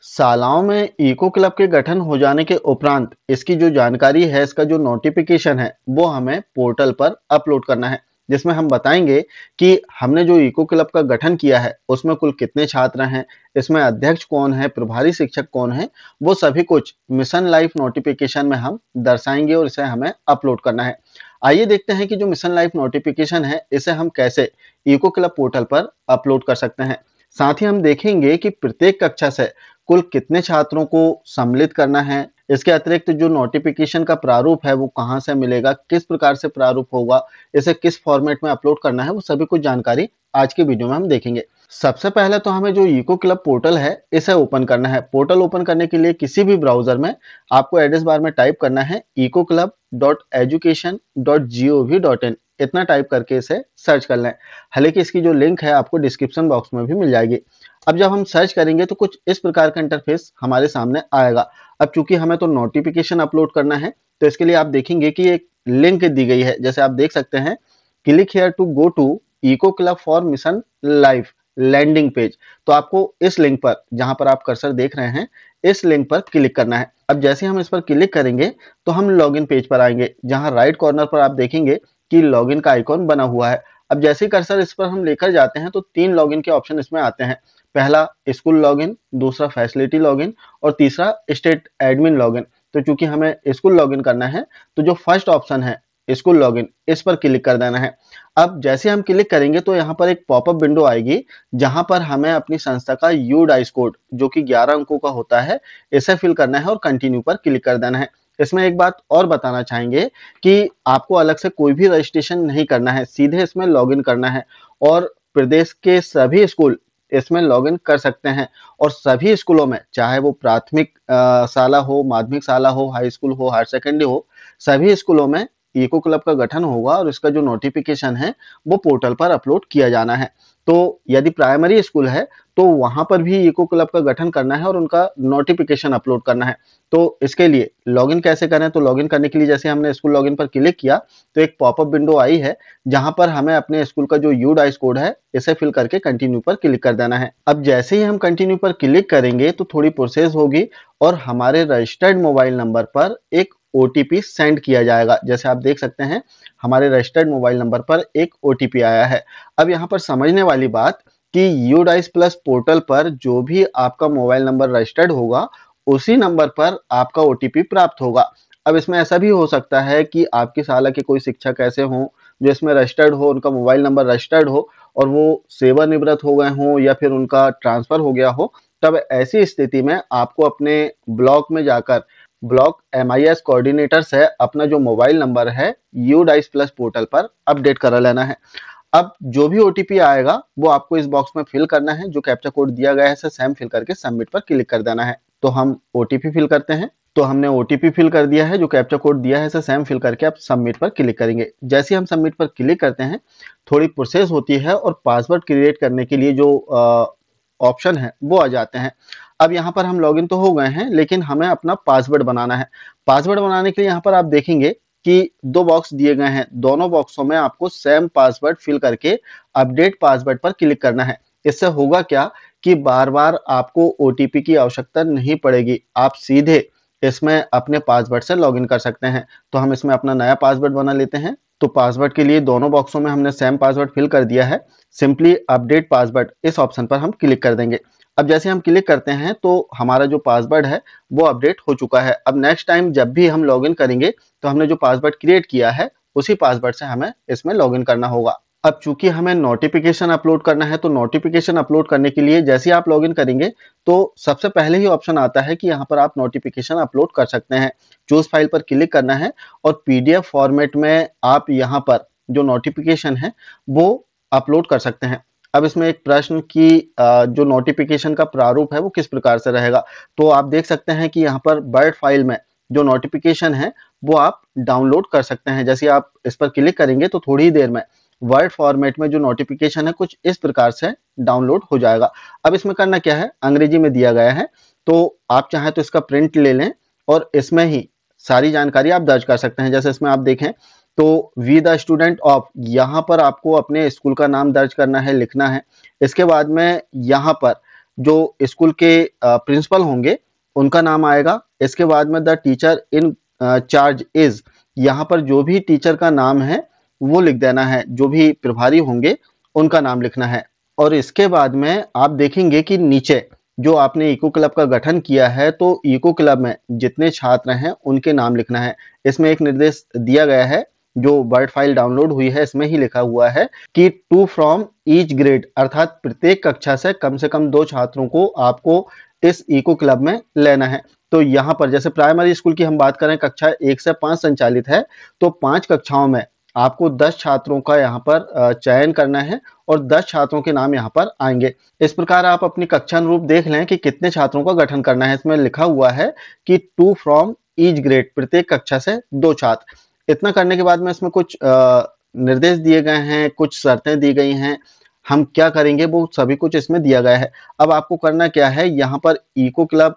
शालाओं में eco club के गठन हो जाने के उपरांत इसकी जो जानकारी है, इसका जो नोटिफिकेशन है, वो हमें पोर्टल पर अपलोड करना है, जिसमें हम बताएंगे कि हमने जो इको क्लब का गठन किया है उसमें कुल कितने छात्र हैं, इसमें अध्यक्ष कौन है, प्रभारी शिक्षक कौन है, वो सभी कुछ मिशन लाइफ नोटिफिकेशन में हम दर्शाएंगे और इसे हमें अपलोड करना है। आइए देखते हैं कि जो मिशन लाइफ नोटिफिकेशन है इसे हम कैसे इको क्लब पोर्टल पर अपलोड कर सकते हैं। साथ ही हम देखेंगे कि प्रत्येक कक्षा से कुल कितने छात्रों को सम्मिलित करना है। इसके अतिरिक्त जो नोटिफिकेशन का प्रारूप है वो कहाँ से मिलेगा, किस प्रकार से प्रारूप होगा, इसे किस फॉर्मेट में अपलोड करना है, वो सभी कुछ जानकारी आज के वीडियो में हम देखेंगे। सबसे पहले तो हमें जो इको क्लब पोर्टल है इसे ओपन करना है। पोर्टल ओपन करने के लिए किसी भी ब्राउजर में आपको एड्रेस बार में टाइप करना है ecoclub.education.gov.in। इतना टाइप करके इसे सर्च कर लें। हालांकि इसकी जो लिंक है आपको डिस्क्रिप्शन बॉक्स में भी मिल जाएगी। अब जब हम सर्च करेंगे तो कुछ इस प्रकार का इंटरफेस हमारे सामने आएगा। अब चूंकि हमें तो नोटिफिकेशन अपलोड करना है तो इसके लिए आप देखेंगे कि एक लिंक दी गई है, जैसे आप देख सकते हैं, click here to go to eco club for mission life landing page. तो आपको इस लिंक पर, जहां पर आप कर्सर देख रहे हैं, इस लिंक पर क्लिक करना है। अब जैसे हम इस पर क्लिक करेंगे तो हम लॉगिन पेज पर आएंगे, जहां राइट कॉर्नर पर आप देखेंगे कि लॉगिन का आइकॉन बना हुआ है। अब जैसे ही कर्सर इस पर हम लेकर जाते हैं तो 3 लॉगिन के ऑप्शन इसमें आते हैं। पहला स्कूल लॉगिन, दूसरा फैसिलिटी लॉगिन और तीसरा स्टेट एडमिन लॉगिन। तो चूंकि हमें स्कूल लॉगिन करना है तो जो फर्स्ट ऑप्शन है स्कूल लॉगिन, इस पर क्लिक कर देना है। अब जैसे हम क्लिक करेंगे तो यहाँ पर एक पॉपअप विंडो आएगी, जहां पर हमें अपनी संस्था का यूडाइस कोड, जो कि 11 अंकों का होता है, इसे फिल करना है और कंटिन्यू पर क्लिक कर देना है। इसमें एक बात और बताना चाहेंगे कि आपको अलग से कोई भी रजिस्ट्रेशन नहीं करना है, सीधे इसमें लॉगिन करना है और प्रदेश के सभी स्कूल इसमें लॉगिन कर सकते हैं। और सभी स्कूलों में, चाहे वो प्राथमिक शाला हो, माध्यमिक शाला हो, हाई स्कूल हो, हायर सेकेंडरी हो, सभी स्कूलों में इको क्लब का गठन होगा और इसका जो नोटिफिकेशन है वो पोर्टल पर अपलोड किया जाना है। तो यदि प्राइमरी स्कूल है तो वहां पर भी इको क्लब का गठन करना है और उनका नोटिफिकेशन अपलोड करना है। तो इसके लिए लॉगिन कैसे करें, तो लॉगिन करने के लिए जैसे हमने स्कूल लॉगिन पर क्लिक किया तो एक पॉपअप विंडो आई है, जहां पर हमें अपने स्कूल का जो यूडाइस कोड है इसे फिल करके कंटिन्यू पर क्लिक कर देना है। अब जैसे ही हम कंटिन्यू पर क्लिक करेंगे तो थोड़ी प्रोसेस होगी और हमारे रजिस्टर्ड मोबाइल नंबर पर एक ओटीपी सेंड किया जाएगा। जैसे आप देख सकते हैं, हमारे रजिस्टर्ड मोबाइल नंबर पर एक ओटीपी आया है। अब यहाँ पर समझने वाली बात कि यूडाइस प्लस पोर्टल पर जो भी आपका मोबाइल नंबर रजिस्टर्ड होगा उसी नंबर पर आपका ओटीपी प्राप्त होगा। अब इसमें ऐसा भी हो सकता है कि आपकी शाला के कोई शिक्षक ऐसे हों जो इसमें रजिस्टर्ड हो, उनका मोबाइल नंबर रजिस्टर्ड हो और वो सेवानिवृत्त हो गए हों या फिर उनका ट्रांसफर हो गया हो। तब ऐसी स्थिति में आपको अपने ब्लॉक में जाकर ब्लॉक एमआईएस कोऑर्डिनेटर से अपना जो मोबाइल नंबर है यूडाइस प्लस पोर्टल पर अपडेट करा लेना है। अब जो भी ओटीपी आएगा वो आपको इस बॉक्स में फिल करना है, जो कैप्चा कोड दिया गया है इसे सेम फिल करके सबमिट पर क्लिक कर देना है। तो हम ओटीपी फिल करते हैं। तो हमने ओटीपी फिल कर दिया है, जो कैप्चा कोड दिया है इसे सेम फिल करके आप सबमिट पर क्लिक करेंगे। जैसे ही हम सबमिट पर क्लिक करते हैं थोड़ी प्रोसेस होती है और पासवर्ड क्रिएट करने के लिए जो ऑप्शन है वो आ जाते हैं। अब यहाँ पर हम लॉगिन तो हो गए हैं, लेकिन हमें अपना पासवर्ड बनाना है। पासवर्ड बनाने के लिए यहाँ पर आप देखेंगे कि 2 बॉक्स दिए गए हैं, दोनों बॉक्सों में आपको सेम पासवर्ड फिल करके अपडेट पासवर्ड पर क्लिक करना है। इससे होगा क्या कि बार बार आपको ओटीपी की आवश्यकता नहीं पड़ेगी, आप सीधे इसमें अपने पासवर्ड से लॉगिन कर सकते हैं। तो हम इसमें अपना नया पासवर्ड बना लेते हैं। तो पासवर्ड के लिए दोनों बॉक्सों में हमने सेम पासवर्ड फिल कर दिया है। सिंपली अपडेट पासवर्ड इस ऑप्शन पर हम क्लिक कर देंगे। अब जैसे हम क्लिक करते हैं तो हमारा जो पासवर्ड है वो अपडेट हो चुका है। अब नेक्स्ट टाइम जब भी हम लॉगिन करेंगे तो हमने जो पासवर्ड क्रिएट किया है उसी पासवर्ड से हमें इसमें लॉगिन करना होगा। अब चूंकि हमें नोटिफिकेशन अपलोड करना है तो नोटिफिकेशन अपलोड करने के लिए जैसे ही आप लॉगिन करेंगे तो सबसे पहले ही ऑप्शन आता है कि यहाँ पर आप नोटिफिकेशन अपलोड कर सकते हैं। चूज फाइल पर क्लिक करना है और पीडीएफ फॉर्मेट में आप यहाँ पर जो नोटिफिकेशन है वो अपलोड कर सकते हैं। अब इसमें एक प्रश्न की जो नोटिफिकेशन का प्रारूप है वो किस प्रकार से रहेगा, तो आप देख सकते हैं कि यहाँ पर वर्ड फाइल में जो नोटिफिकेशन है वो आप डाउनलोड कर सकते हैं। जैसे आप इस पर क्लिक करेंगे तो थोड़ी ही देर में वर्ड फॉर्मेट में जो नोटिफिकेशन है कुछ इस प्रकार से डाउनलोड हो जाएगा। अब इसमें करना क्या है, अंग्रेजी में दिया गया है, तो आप चाहें तो इसका प्रिंट ले लें और इसमें ही सारी जानकारी आप दर्ज कर सकते हैं। जैसे इसमें आप देखें तो वी द स्टूडेंट ऑफ, यहाँ पर आपको अपने स्कूल का नाम दर्ज करना है, लिखना है। इसके बाद में यहाँ पर जो स्कूल के प्रिंसिपल होंगे उनका नाम आएगा। इसके बाद में the teacher in charge is, यहाँ पर जो भी टीचर का नाम है वो लिख देना है, जो भी प्रभारी होंगे उनका नाम लिखना है। और इसके बाद में आप देखेंगे कि नीचे जो आपने इको क्लब का गठन किया है तो इको क्लब में जितने छात्र हैं उनके नाम लिखना है। इसमें एक निर्देश दिया गया है, जो वर्ड फाइल डाउनलोड हुई है इसमें ही लिखा हुआ है कि टू फ्रॉम ईच ग्रेड, अर्थात प्रत्येक कक्षा से कम 2 छात्रों को आपको इस इको क्लब में लेना है। तो यहाँ पर जैसे प्राइमरी स्कूल की हम बात करें, कक्षा 1 से 5 संचालित है, तो 5 कक्षाओं में आपको 10 छात्रों का यहाँ पर चयन करना है और 10 छात्रों के नाम यहाँ पर आएंगे। इस प्रकार आप अपनी कक्षा अनुरूप देख लें कि कितने छात्रों का गठन करना है। इसमें लिखा हुआ है कि 2 फ्रॉम ईच ग्रेड, प्रत्येक कक्षा से 2 छात्र। इतना करने के बाद में इसमें कुछ निर्देश दिए गए हैं, कुछ शर्तें दी गई हैं, हम क्या करेंगे वो सभी कुछ इसमें दिया गया है। अब आपको करना क्या है, यहाँ पर इको क्लब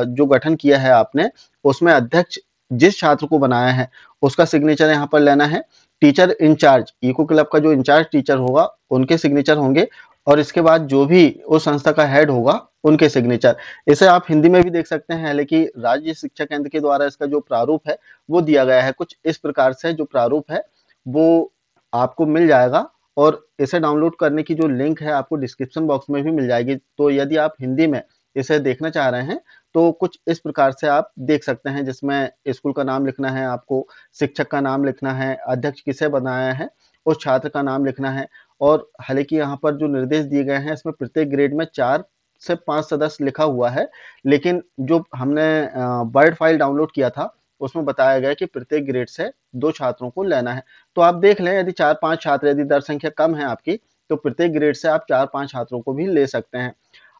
जो गठन किया है आपने, उसमें अध्यक्ष जिस छात्र को बनाया है उसका सिग्नेचर यहाँ पर लेना है। टीचर इंचार्ज, इको क्लब का जो इंचार्ज टीचर होगा उनके सिग्नेचर होंगे, और इसके बाद जो भी उस संस्था का हेड होगा उनके सिग्नेचर। इसे आप हिंदी में भी देख सकते हैं, लेकिन राज्य शिक्षा केंद्र के द्वारा इसका जो प्रारूप है वो दिया गया है। कुछ इस प्रकार से जो प्रारूप है वो आपको मिल जाएगा, और इसे डाउनलोड करने की जो लिंक है आपको डिस्क्रिप्शन बॉक्स में भी मिल जाएगी। तो यदि आप हिंदी में इसे देखना चाह रहे हैं तो कुछ इस प्रकार से आप देख सकते हैं, जिसमें स्कूल का नाम लिखना है, आपको शिक्षक का नाम लिखना है, अध्यक्ष किसे बनाया है उस छात्र का नाम लिखना है। और हालांकि यहाँ पर जो निर्देश दिए गए हैं इसमें प्रत्येक ग्रेड में 4 से 5 सदस्य लिखा हुआ है, लेकिन जो हमने वर्ड फाइल डाउनलोड किया था उसमें बताया गया कि प्रत्येक ग्रेड से 2 छात्रों को लेना है। तो आप देख लें, यदि 4-5 छात्र, यदि दर संख्या कम है आपकी, तो प्रत्येक ग्रेड से आप 4-5 छात्रों को भी ले सकते हैं।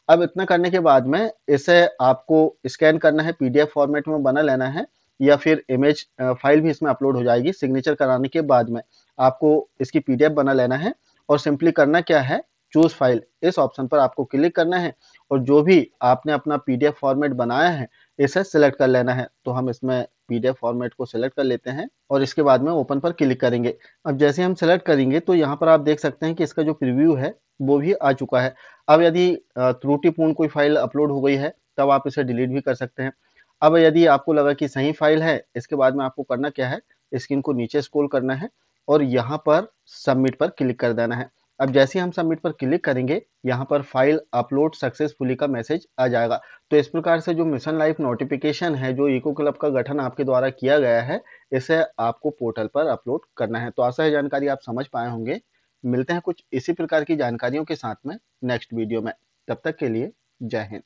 अब इतना करने के बाद में इसे आपको स्कैन करना है, पीडीएफ फॉर्मेट में बना लेना है, या फिर इमेज फाइल भी इसमें अपलोड हो जाएगी। सिग्नेचर कराने के बाद में आपको इसकी पीडीएफ बना लेना है, और सिंपली करना क्या है, चूज फाइल इस ऑप्शन पर आपको क्लिक करना है, और जो भी आपने अपना पीडीएफ फॉर्मेट बनाया है इसे सिलेक्ट कर लेना है। तो हम इसमें पीडीएफ फॉर्मेट को सिलेक्ट कर लेते हैं और इसके बाद में ओपन पर क्लिक करेंगे। अब जैसे हम सिलेक्ट करेंगे तो यहाँ पर आप देख सकते हैं कि इसका जो प्रीव्यू है वो भी आ चुका है। अब यदि त्रुटिपूर्ण कोई फाइल अपलोड हो गई है तब आप इसे डिलीट भी कर सकते हैं। अब यदि आपको लगा कि सही फाइल है, इसके बाद में आपको करना क्या है, स्क्रीन को नीचे स्क्रॉल करना है और यहाँ पर सबमिट पर क्लिक कर देना है। अब जैसे ही हम सबमिट पर क्लिक करेंगे, यहाँ पर फाइल अपलोड सक्सेसफुली का मैसेज आ जाएगा। तो इस प्रकार से जो मिशन लाइफ नोटिफिकेशन है, जो इको क्लब का गठन आपके द्वारा किया गया है, इसे आपको पोर्टल पर अपलोड करना है। तो आशा है जानकारी आप समझ पाए होंगे। मिलते हैं कुछ इसी प्रकार की जानकारियों के साथ में नेक्स्ट वीडियो में। तब तक के लिए जय हिंद।